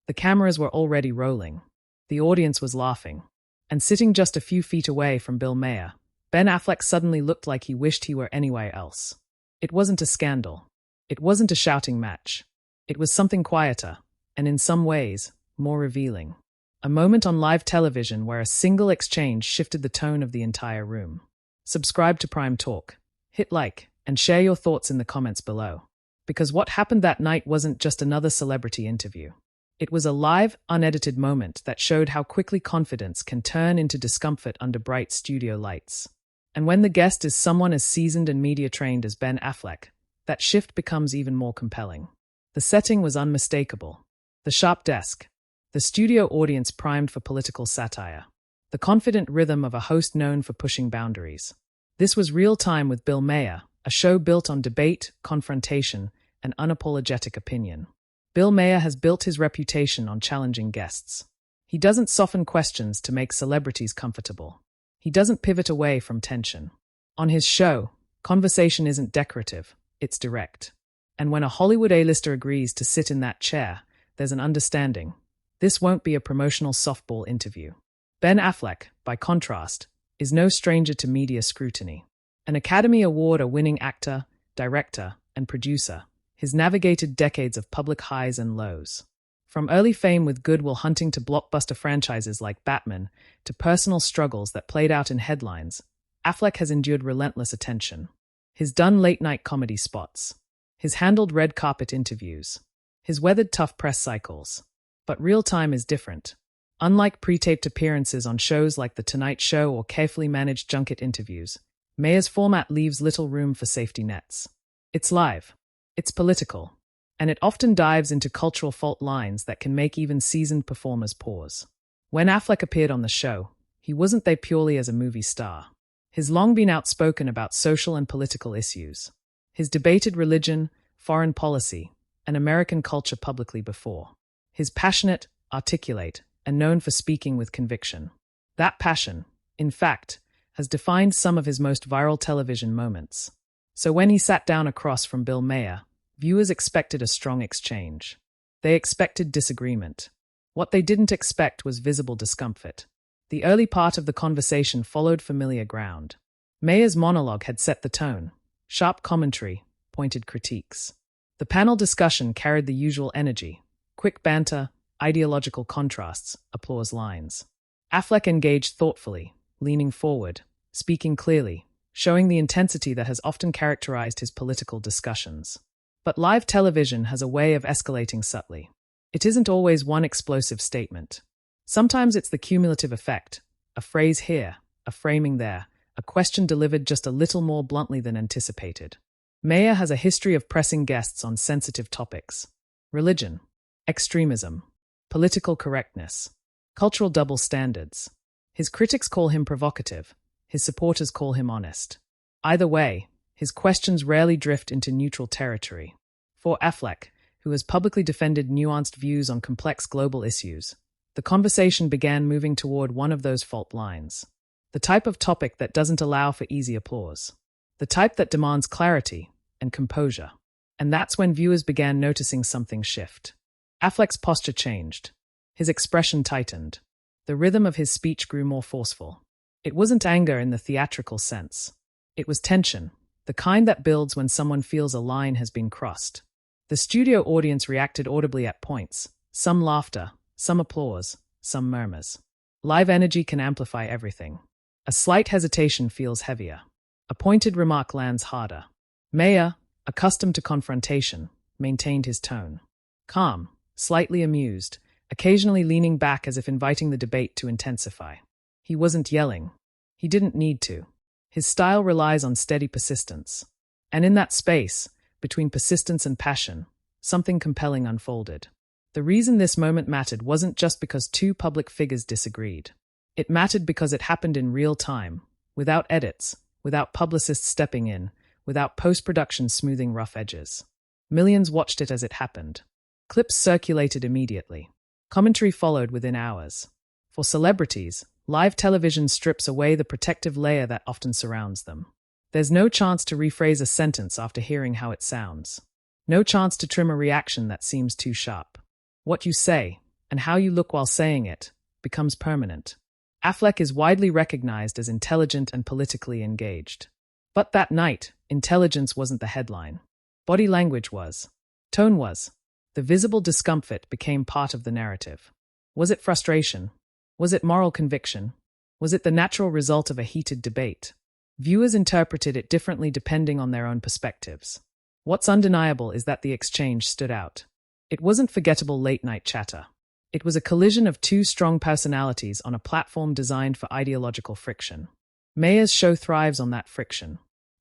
The cameras were already rolling. The audience was laughing. And sitting just a few feet away from Bill Maher, Ben Affleck suddenly looked like he wished he were anywhere else. It wasn't a scandal. It wasn't a shouting match. It was something quieter, and in some ways, more revealing. A moment on live television where a single exchange shifted the tone of the entire room. Subscribe to Prime Talk. Hit like, and share your thoughts in the comments below. Because what happened that night wasn't just another celebrity interview. It was a live, unedited moment that showed how quickly confidence can turn into discomfort under bright studio lights. And when the guest is someone as seasoned and media-trained as Ben Affleck, that shift becomes even more compelling. The setting was unmistakable. The sharp desk. The studio audience primed for political satire. The confident rhythm of a host known for pushing boundaries. This was Real Time with Bill Maher, a show built on debate, confrontation, and unapologetic opinion. Bill Maher has built his reputation on challenging guests. He doesn't soften questions to make celebrities comfortable. He doesn't pivot away from tension. On his show, conversation isn't decorative, it's direct. And when a Hollywood A-lister agrees to sit in that chair, there's an understanding. This won't be a promotional softball interview. Ben Affleck, by contrast, is no stranger to media scrutiny. An Academy Award-winning actor, director, and producer, he's navigated decades of public highs and lows. From early fame with Good Will Hunting to blockbuster franchises like Batman, to personal struggles that played out in headlines, Affleck has endured relentless attention. He's done late-night comedy spots. He's handled red carpet interviews. He's weathered tough press cycles. But Real Time is different. Unlike pre-taped appearances on shows like The Tonight Show or carefully managed junket interviews, Maher's format leaves little room for safety nets. It's live. It's political. And it often dives into cultural fault lines that can make even seasoned performers pause. When Affleck appeared on the show, he wasn't there purely as a movie star. He's long been outspoken about social and political issues. He's debated religion, foreign policy, and American culture publicly before. He's passionate, articulate, and known for speaking with conviction. That passion, in fact, has defined some of his most viral television moments. So when he sat down across from Bill Maher, viewers expected a strong exchange. They expected disagreement. What they didn't expect was visible discomfort. The early part of the conversation followed familiar ground. Maher's monologue had set the tone. Sharp commentary, pointed critiques. The panel discussion carried the usual energy. Quick banter, ideological contrasts, applause lines. Affleck engaged thoughtfully, leaning forward, speaking clearly, showing the intensity that has often characterized his political discussions. But live television has a way of escalating subtly. It isn't always one explosive statement. Sometimes it's the cumulative effect, a phrase here, a framing there, a question delivered just a little more bluntly than anticipated. Maher has a history of pressing guests on sensitive topics. Religion, extremism, political correctness, cultural double standards. His critics call him provocative. His supporters call him honest. Either way, his questions rarely drift into neutral territory. For Affleck, who has publicly defended nuanced views on complex global issues, the conversation began moving toward one of those fault lines. The type of topic that doesn't allow for easy applause. The type that demands clarity and composure. And that's when viewers began noticing something shift. Affleck's posture changed. His expression tightened. The rhythm of his speech grew more forceful. It wasn't anger in the theatrical sense. It was tension, the kind that builds when someone feels a line has been crossed. The studio audience reacted audibly at points, some laughter, some applause, some murmurs. Live energy can amplify everything. A slight hesitation feels heavier. A pointed remark lands harder. Maher, accustomed to confrontation, maintained his tone. Calm, slightly amused, occasionally leaning back as if inviting the debate to intensify. He wasn't yelling. He didn't need to. His style relies on steady persistence. And in that space, between persistence and passion, something compelling unfolded. The reason this moment mattered wasn't just because two public figures disagreed. It mattered because it happened in real time, without edits, without publicists stepping in, without post-production smoothing rough edges. Millions watched it as it happened. Clips circulated immediately. Commentary followed within hours. For celebrities, live television strips away the protective layer that often surrounds them. There's no chance to rephrase a sentence after hearing how it sounds. No chance to trim a reaction that seems too sharp. What you say, and how you look while saying it becomes permanent. Affleck is widely recognized as intelligent and politically engaged. But that night, intelligence wasn't the headline. Body language was. Tone was. The visible discomfort became part of the narrative. Was it frustration? Was it moral conviction? Was it the natural result of a heated debate? Viewers interpreted it differently depending on their own perspectives. What's undeniable is that the exchange stood out. It wasn't forgettable late-night chatter. It was a collision of two strong personalities on a platform designed for ideological friction. Maher's show thrives on that friction.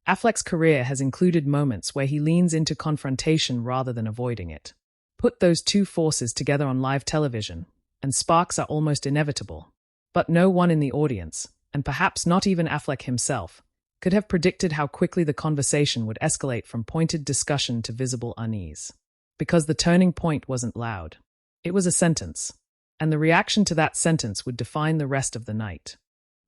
Affleck's career has included moments where he leans into confrontation rather than avoiding it. Put those two forces together on live television, and sparks are almost inevitable. But no one in the audience, and perhaps not even Affleck himself, could have predicted how quickly the conversation would escalate from pointed discussion to visible unease. Because the turning point wasn't loud. It was a sentence, and the reaction to that sentence would define the rest of the night.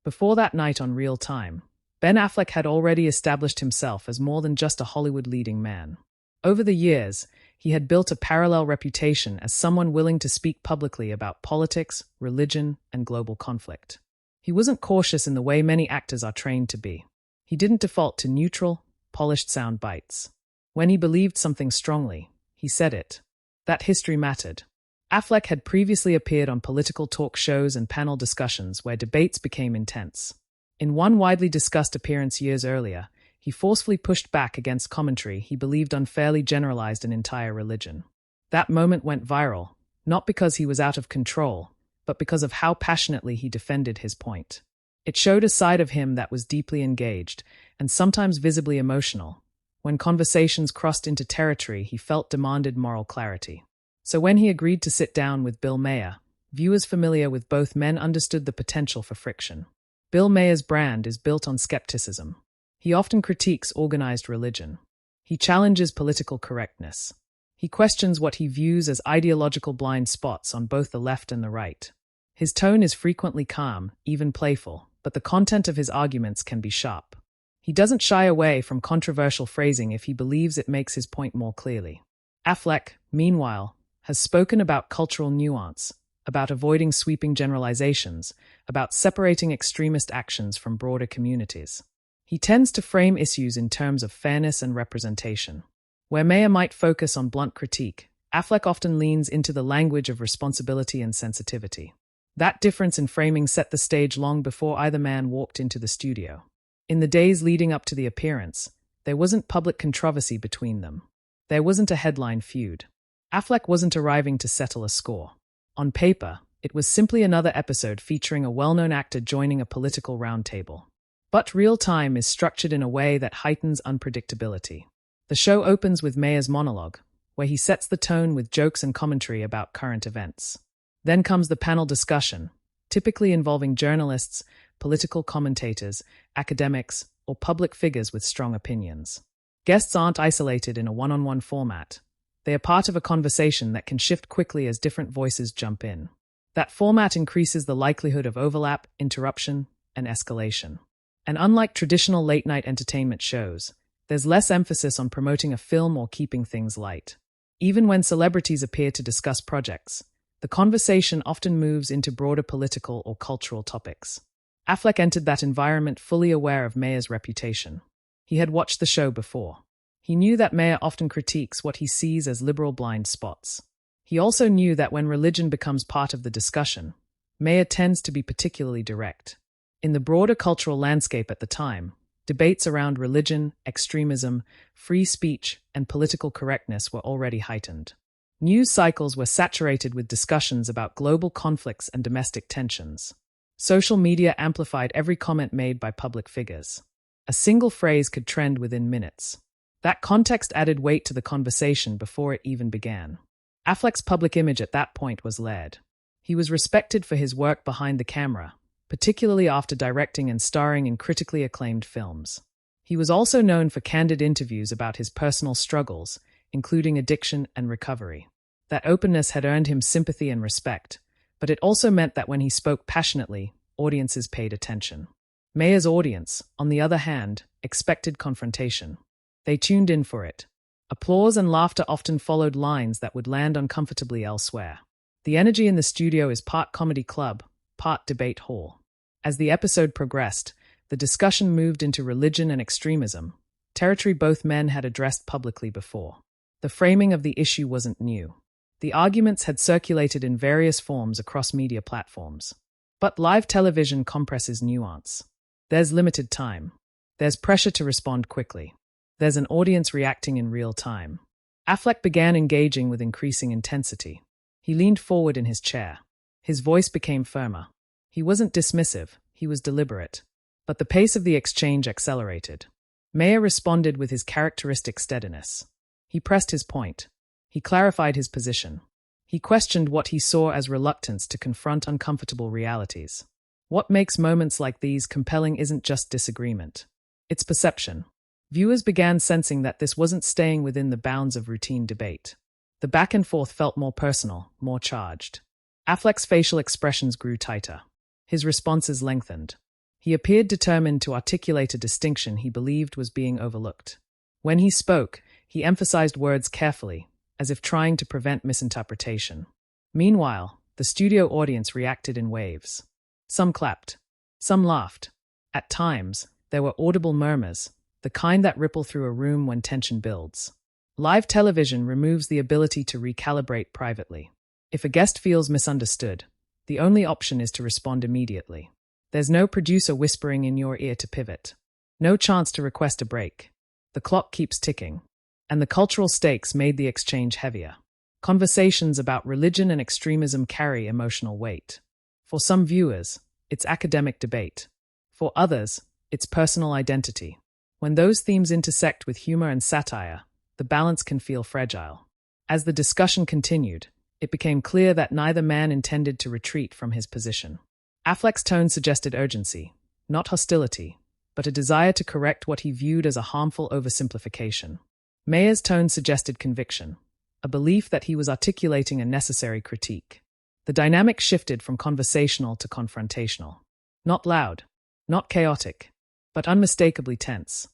Before that night on Real Time, Ben Affleck had already established himself as more than just a Hollywood leading man. Over the years, he had built a parallel reputation as someone willing to speak publicly about politics, religion, and global conflict. He wasn't cautious in the way many actors are trained to be. He didn't default to neutral, polished sound bites. When he believed something strongly, he said it. That history mattered. Affleck had previously appeared on political talk shows and panel discussions where debates became intense. In one widely discussed appearance years earlier, he forcefully pushed back against commentary he believed unfairly generalized an entire religion. That moment went viral, not because he was out of control, but because of how passionately he defended his point. It showed a side of him that was deeply engaged, and sometimes visibly emotional. When conversations crossed into territory he felt demanded moral clarity. So when he agreed to sit down with Bill Maher, viewers familiar with both men understood the potential for friction. Bill Maher's brand is built on skepticism. He often critiques organized religion. He challenges political correctness. He questions what he views as ideological blind spots on both the left and the right. His tone is frequently calm, even playful, but the content of his arguments can be sharp. He doesn't shy away from controversial phrasing if he believes it makes his point more clearly. Affleck, meanwhile, has spoken about cultural nuance, about avoiding sweeping generalizations, about separating extremist actions from broader communities. He tends to frame issues in terms of fairness and representation. Where Maher might focus on blunt critique, Affleck often leans into the language of responsibility and sensitivity. That difference in framing set the stage long before either man walked into the studio. In the days leading up to the appearance, there wasn't public controversy between them. There wasn't a headline feud. Affleck wasn't arriving to settle a score. On paper, it was simply another episode featuring a well-known actor joining a political roundtable. But Real Time is structured in a way that heightens unpredictability. The show opens with Maher's monologue, where he sets the tone with jokes and commentary about current events. Then comes the panel discussion, typically involving journalists, political commentators, academics, or public figures with strong opinions. Guests aren't isolated in a one-on-one format. They are part of a conversation that can shift quickly as different voices jump in. That format increases the likelihood of overlap, interruption, and escalation. And unlike traditional late-night entertainment shows, there's less emphasis on promoting a film or keeping things light. Even when celebrities appear to discuss projects, the conversation often moves into broader political or cultural topics. Affleck entered that environment fully aware of Maher's reputation. He had watched the show before. He knew that Maher often critiques what he sees as liberal blind spots. He also knew that when religion becomes part of the discussion, Maher tends to be particularly direct. In the broader cultural landscape at the time, debates around religion, extremism, free speech, and political correctness were already heightened. News cycles were saturated with discussions about global conflicts and domestic tensions. Social media amplified every comment made by public figures. A single phrase could trend within minutes. That context added weight to the conversation before it even began. Affleck's public image at that point was layered. He was respected for his work behind the camera, particularly after directing and starring in critically acclaimed films. He was also known for candid interviews about his personal struggles, including addiction and recovery. That openness had earned him sympathy and respect, but it also meant that when he spoke passionately, audiences paid attention. Maher's audience, on the other hand, expected confrontation. They tuned in for it. Applause and laughter often followed lines that would land uncomfortably elsewhere. The energy in the studio is part comedy club, part debate hall. As the episode progressed, the discussion moved into religion and extremism, territory both men had addressed publicly before. The framing of the issue wasn't new. The arguments had circulated in various forms across media platforms. But live television compresses nuance. There's limited time. There's pressure to respond quickly. There's an audience reacting in real time. Affleck began engaging with increasing intensity. He leaned forward in his chair. His voice became firmer. He wasn't dismissive, he was deliberate. But the pace of the exchange accelerated. Maher responded with his characteristic steadiness. He pressed his point. He clarified his position. He questioned what he saw as reluctance to confront uncomfortable realities. What makes moments like these compelling isn't just disagreement. It's perception. Viewers began sensing that this wasn't staying within the bounds of routine debate. The back and forth felt more personal, more charged. Affleck's facial expressions grew tighter. His responses lengthened. He appeared determined to articulate a distinction he believed was being overlooked. When he spoke, he emphasized words carefully, as if trying to prevent misinterpretation. Meanwhile, the studio audience reacted in waves. Some clapped. Some laughed. At times, there were audible murmurs, the kind that ripple through a room when tension builds. Live television removes the ability to recalibrate privately. If a guest feels misunderstood, the only option is to respond immediately. There's no producer whispering in your ear to pivot. No chance to request a break. The clock keeps ticking. And the cultural stakes made the exchange heavier. Conversations about religion and extremism carry emotional weight. For some viewers, it's academic debate. For others, it's personal identity. When those themes intersect with humor and satire, the balance can feel fragile. As the discussion continued, it became clear that neither man intended to retreat from his position. Affleck's tone suggested urgency, not hostility, but a desire to correct what he viewed as a harmful oversimplification. Maher's tone suggested conviction, a belief that he was articulating a necessary critique. The dynamic shifted from conversational to confrontational. Not loud, not chaotic, but unmistakably tense.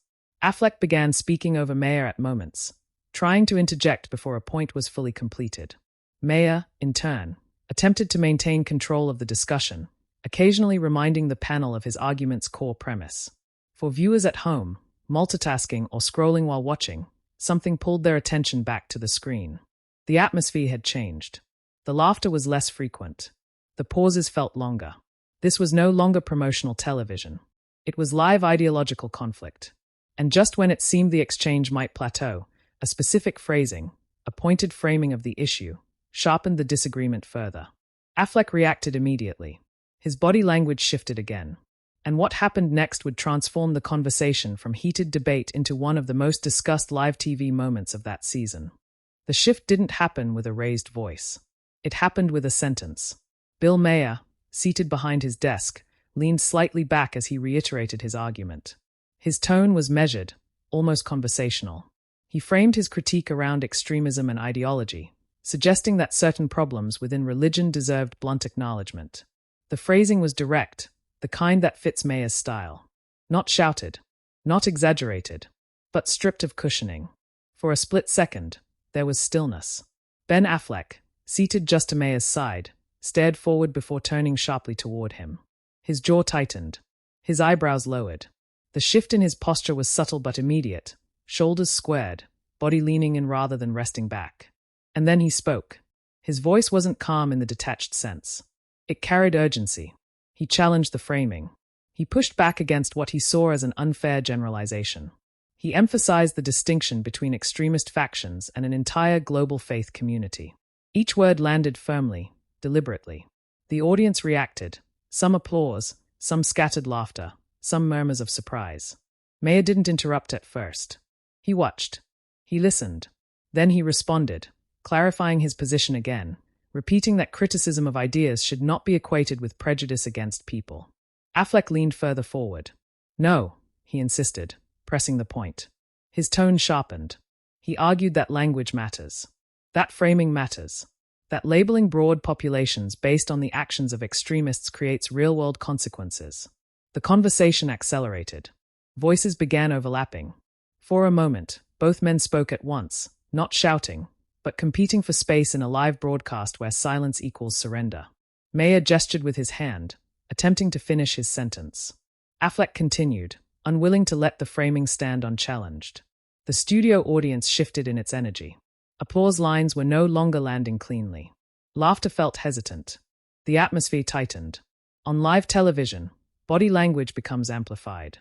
Affleck began speaking over Maher at moments, trying to interject before a point was fully completed. Maher, in turn, attempted to maintain control of the discussion, occasionally reminding the panel of his argument's core premise. For viewers at home, multitasking or scrolling while watching, something pulled their attention back to the screen. The atmosphere had changed. The laughter was less frequent. The pauses felt longer. This was no longer promotional television. It was live ideological conflict. And just when it seemed the exchange might plateau, a specific phrasing, a pointed framing of the issue, sharpened the disagreement further. Affleck reacted immediately. His body language shifted again. And what happened next would transform the conversation from heated debate into one of the most discussed live TV moments of that season. The shift didn't happen with a raised voice. It happened with a sentence. Bill Maher, seated behind his desk, leaned slightly back as he reiterated his argument. His tone was measured, almost conversational. He framed his critique around extremism and ideology, suggesting that certain problems within religion deserved blunt acknowledgement. The phrasing was direct, the kind that fits Maher's style. Not shouted, not exaggerated, but stripped of cushioning. For a split second, there was stillness. Ben Affleck, seated just to Maher's side, stared forward before turning sharply toward him. His jaw tightened. His eyebrows lowered. The shift in his posture was subtle but immediate, shoulders squared, body leaning in rather than resting back. And then he spoke. His voice wasn't calm in the detached sense. It carried urgency. He challenged the framing. He pushed back against what he saw as an unfair generalization. He emphasized the distinction between extremist factions and an entire global faith community. Each word landed firmly, deliberately. The audience reacted, some applause, some scattered laughter, some murmurs of surprise. Maher didn't interrupt at first. He watched. He listened. Then he responded, clarifying his position again, repeating that criticism of ideas should not be equated with prejudice against people. Affleck leaned further forward. No, he insisted, pressing the point. His tone sharpened. He argued that language matters. That framing matters. That labeling broad populations based on the actions of extremists creates real-world consequences. The conversation accelerated. Voices began overlapping. For a moment, both men spoke at once, not shouting, but competing for space in a live broadcast where silence equals surrender. Maher gestured with his hand, attempting to finish his sentence. Affleck continued, unwilling to let the framing stand unchallenged. The studio audience shifted in its energy. Applause lines were no longer landing cleanly. Laughter felt hesitant. The atmosphere tightened. On live television, body language becomes amplified.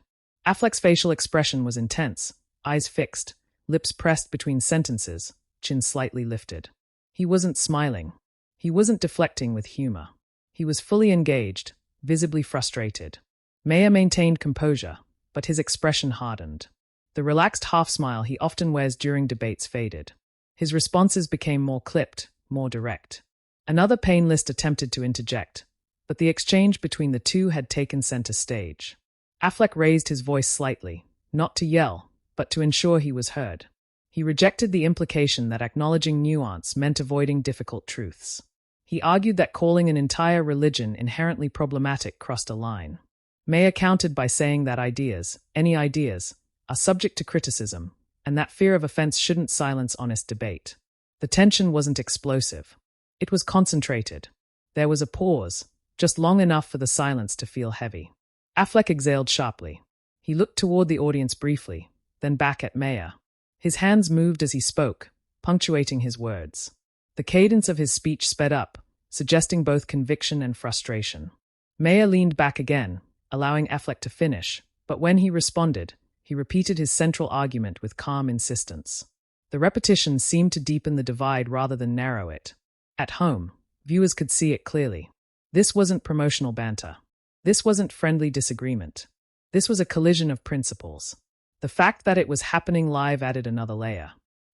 Affleck's facial expression was intense, eyes fixed, lips pressed between sentences, chin slightly lifted. He wasn't smiling. He wasn't deflecting with humor. He was fully engaged, visibly frustrated. Maher maintained composure, but his expression hardened. The relaxed half-smile he often wears during debates faded. His responses became more clipped, more direct. Another panelist attempted to interject, but the exchange between the two had taken center stage. Affleck raised his voice slightly, not to yell, but to ensure he was heard. He rejected the implication that acknowledging nuance meant avoiding difficult truths. He argued that calling an entire religion inherently problematic crossed a line. Maher countered by saying that ideas, any ideas, are subject to criticism, and that fear of offense shouldn't silence honest debate. The tension wasn't explosive. It was concentrated. There was a pause, just long enough for the silence to feel heavy. Affleck exhaled sharply. He looked toward the audience briefly, then back at Maher. His hands moved as he spoke, punctuating his words. The cadence of his speech sped up, suggesting both conviction and frustration. Maher leaned back again, allowing Affleck to finish, but when he responded, he repeated his central argument with calm insistence. The repetition seemed to deepen the divide rather than narrow it. At home, viewers could see it clearly. This wasn't promotional banter. This wasn't friendly disagreement. This was a collision of principles. The fact that it was happening live added another layer.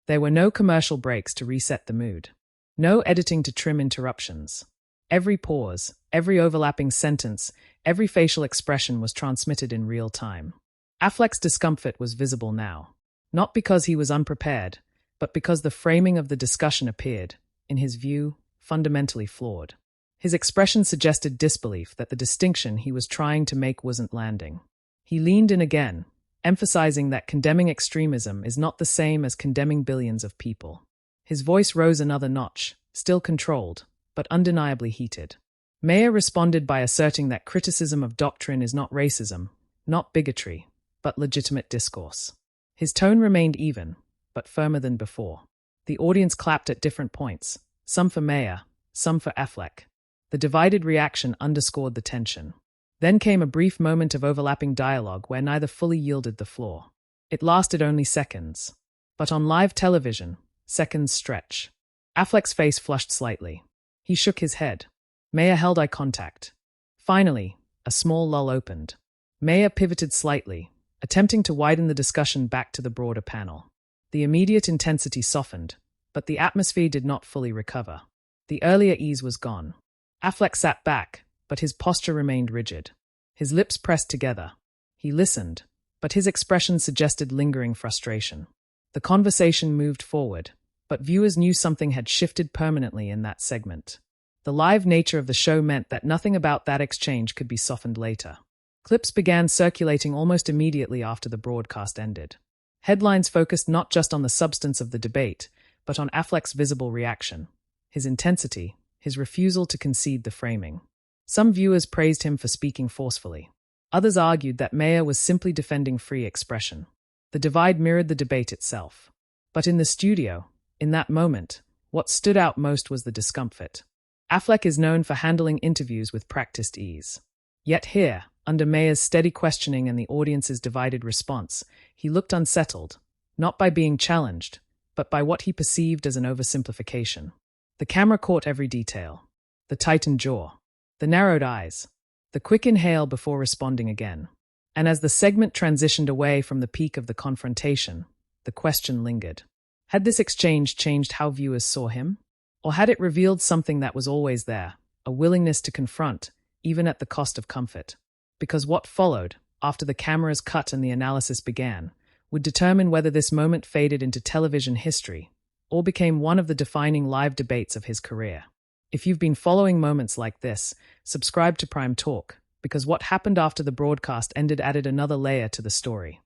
There were no commercial breaks to reset the mood. No editing to trim interruptions. Every pause, every overlapping sentence, every facial expression was transmitted in real time. Affleck's discomfort was visible now. Not because he was unprepared, but because the framing of the discussion appeared, in his view, fundamentally flawed. His expression suggested disbelief that the distinction he was trying to make wasn't landing. He leaned in again, emphasizing that condemning extremism is not the same as condemning billions of people. His voice rose another notch, still controlled, but undeniably heated. Maher responded by asserting that criticism of doctrine is not racism, not bigotry, but legitimate discourse. His tone remained even, but firmer than before. The audience clapped at different points, some for Maher, some for Affleck. The divided reaction underscored the tension. Then came a brief moment of overlapping dialogue where neither fully yielded the floor. It lasted only seconds. But on live television, seconds stretch. Affleck's face flushed slightly. He shook his head. Maher held eye contact. Finally, a small lull opened. Maher pivoted slightly, attempting to widen the discussion back to the broader panel. The immediate intensity softened, but the atmosphere did not fully recover. The earlier ease was gone. Affleck sat back, but his posture remained rigid. His lips pressed together. He listened, but his expression suggested lingering frustration. The conversation moved forward, but viewers knew something had shifted permanently in that segment. The live nature of the show meant that nothing about that exchange could be softened later. Clips began circulating almost immediately after the broadcast ended. Headlines focused not just on the substance of the debate, but on Affleck's visible reaction, his intensity, his refusal to concede the framing. Some viewers praised him for speaking forcefully. Others argued that Maher was simply defending free expression. The divide mirrored the debate itself. But in the studio, in that moment, what stood out most was the discomfort. Affleck is known for handling interviews with practiced ease. Yet here, under Maher's steady questioning and the audience's divided response, he looked unsettled, not by being challenged, but by what he perceived as an oversimplification. The camera caught every detail. The tightened jaw, the narrowed eyes, the quick inhale before responding again. And as the segment transitioned away from the peak of the confrontation, the question lingered. Had this exchange changed how viewers saw him? Or had it revealed something that was always there, a willingness to confront, even at the cost of comfort? Because what followed, after the cameras cut and the analysis began, would determine whether this moment faded into television history or became one of the defining live debates of his career. If you've been following moments like this, subscribe to Prime Talk, because what happened after the broadcast ended added another layer to the story.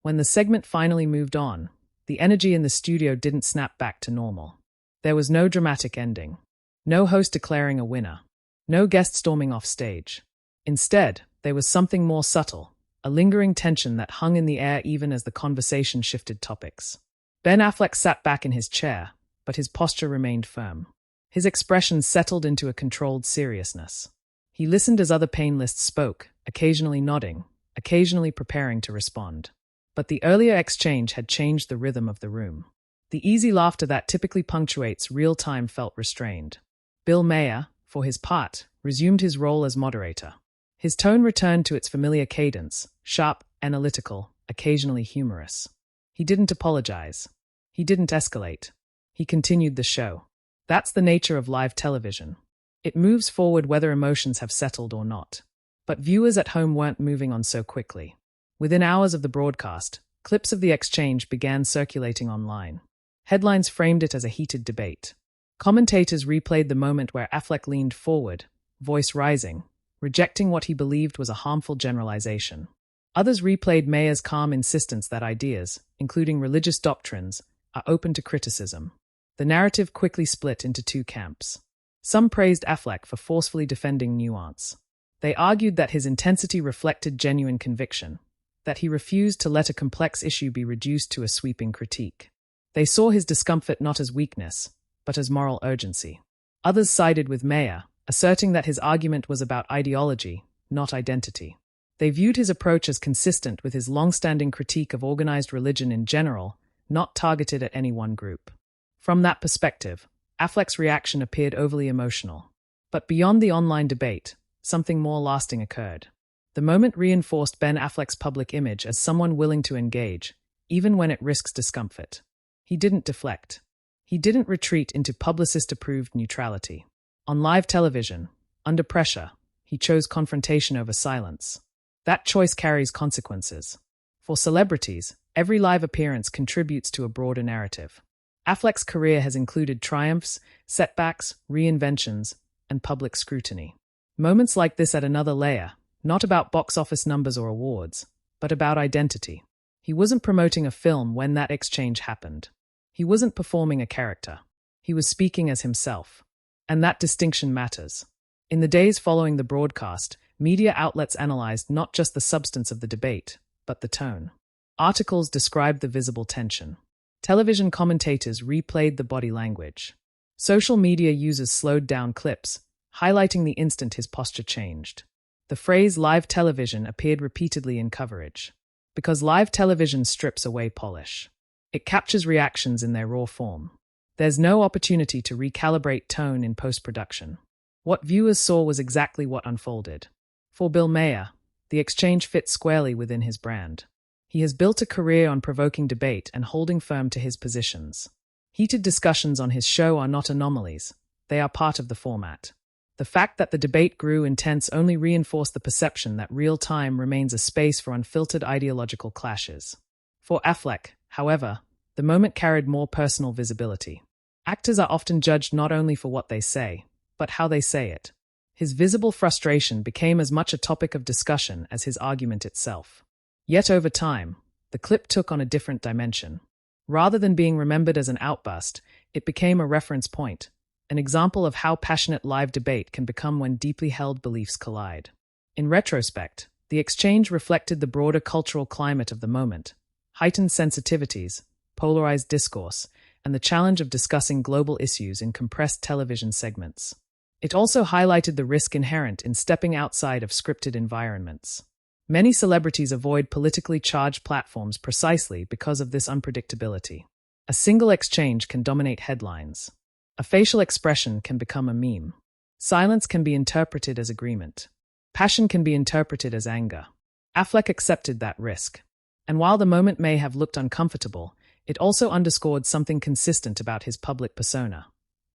When the segment finally moved on, the energy in the studio didn't snap back to normal. There was no dramatic ending, no host declaring a winner, no guest storming off stage. Instead, there was something more subtle, a lingering tension that hung in the air even as the conversation shifted topics. Ben Affleck sat back in his chair, but his posture remained firm. His expression settled into a controlled seriousness. He listened as other panelists spoke, occasionally nodding, occasionally preparing to respond. But the earlier exchange had changed the rhythm of the room. The easy laughter that typically punctuates real time felt restrained. Bill Maher, for his part, resumed his role as moderator. His tone returned to its familiar cadence, sharp, analytical, occasionally humorous. He didn't apologize. He didn't escalate. He continued the show. That's the nature of live television. It moves forward whether emotions have settled or not. But viewers at home weren't moving on so quickly. Within hours of the broadcast, clips of the exchange began circulating online. Headlines framed it as a heated debate. Commentators replayed the moment where Affleck leaned forward, voice rising, rejecting what he believed was a harmful generalization. Others replayed Maher's calm insistence that ideas, including religious doctrines, are open to criticism. The narrative quickly split into two camps. Some praised Affleck for forcefully defending nuance. They argued that his intensity reflected genuine conviction, that he refused to let a complex issue be reduced to a sweeping critique. They saw his discomfort not as weakness, but as moral urgency. Others sided with Maher, asserting that his argument was about ideology, not identity. They viewed his approach as consistent with his long-standing critique of organized religion in general, not targeted at any one group. From that perspective, Affleck's reaction appeared overly emotional. But beyond the online debate, something more lasting occurred. The moment reinforced Ben Affleck's public image as someone willing to engage, even when it risks discomfort. He didn't deflect. He didn't retreat into publicist-approved neutrality. On live television, under pressure, he chose confrontation over silence. That choice carries consequences. For celebrities, every live appearance contributes to a broader narrative. Affleck's career has included triumphs, setbacks, reinventions, and public scrutiny. Moments like this add another layer, not about box office numbers or awards, but about identity. He wasn't promoting a film when that exchange happened. He wasn't performing a character. He was speaking as himself. And that distinction matters. In the days following the broadcast, media outlets analyzed not just the substance of the debate, but the tone. Articles described the visible tension. Television commentators replayed the body language. Social media users slowed down clips, highlighting the instant his posture changed. The phrase live television appeared repeatedly in coverage. Because live television strips away polish. It captures reactions in their raw form. There's no opportunity to recalibrate tone in post-production. What viewers saw was exactly what unfolded. For Bill Maher, the exchange fit squarely within his brand. He has built a career on provoking debate and holding firm to his positions. Heated discussions on his show are not anomalies. They are part of the format. The fact that the debate grew intense only reinforced the perception that real time remains a space for unfiltered ideological clashes. For Affleck, however, the moment carried more personal visibility. Actors are often judged not only for what they say, but how they say it. His visible frustration became as much a topic of discussion as his argument itself. Yet over time, the clip took on a different dimension. Rather than being remembered as an outburst, it became a reference point, an example of how passionate live debate can become when deeply held beliefs collide. In retrospect, the exchange reflected the broader cultural climate of the moment, heightened sensitivities, polarized discourse, and the challenge of discussing global issues in compressed television segments. It also highlighted the risk inherent in stepping outside of scripted environments. Many celebrities avoid politically charged platforms precisely because of this unpredictability. A single exchange can dominate headlines. A facial expression can become a meme. Silence can be interpreted as agreement. Passion can be interpreted as anger. Affleck accepted that risk. And while the moment may have looked uncomfortable, it also underscored something consistent about his public persona.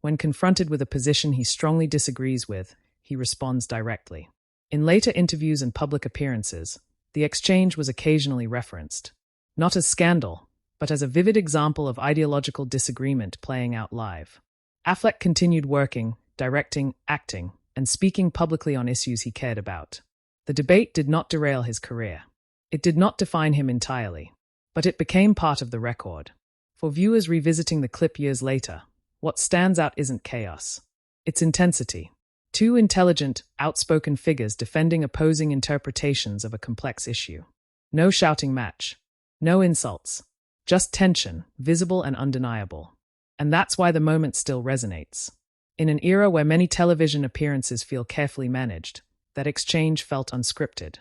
When confronted with a position he strongly disagrees with, he responds directly. In later interviews and public appearances, the exchange was occasionally referenced, not as scandal, but as a vivid example of ideological disagreement playing out live. Affleck continued working, directing, acting, and speaking publicly on issues he cared about. The debate did not derail his career. It did not define him entirely, but it became part of the record. For viewers revisiting the clip years later, What stands out isn't chaos. It's intensity. Two intelligent, outspoken figures defending opposing interpretations of a complex issue. No shouting match. No insults. Just tension, visible and undeniable. And that's why the moment still resonates. In an era where many television appearances feel carefully managed, that exchange felt unscripted.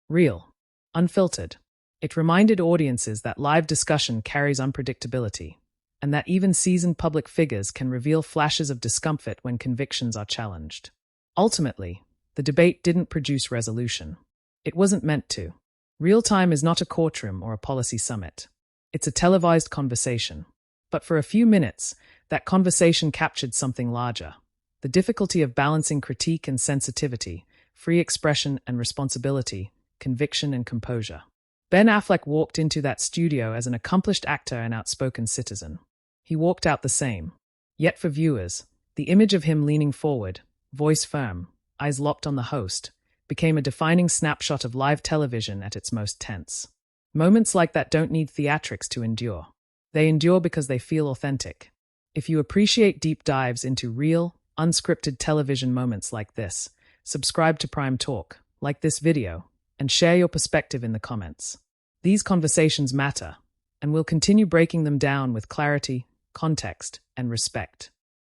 Real. Unfiltered. It reminded audiences that live discussion carries unpredictability, and that even seasoned public figures can reveal flashes of discomfort when convictions are challenged. Ultimately, the debate didn't produce resolution. It wasn't meant to. Real time is not a courtroom or a policy summit. It's a televised conversation. But for a few minutes, that conversation captured something larger. The difficulty of balancing critique and sensitivity, free expression and responsibility, conviction and composure. Ben Affleck walked into that studio as an accomplished actor and outspoken citizen. He walked out the same. Yet for viewers, the image of him leaning forward, voice firm, eyes locked on the host, became a defining snapshot of live television at its most tense. Moments like that don't need theatrics to endure. They endure because they feel authentic. If you appreciate deep dives into real, unscripted television moments like this, subscribe to Prime Talk, like this video, and share your perspective in the comments. These conversations matter, and we'll continue breaking them down with clarity, context, and respect.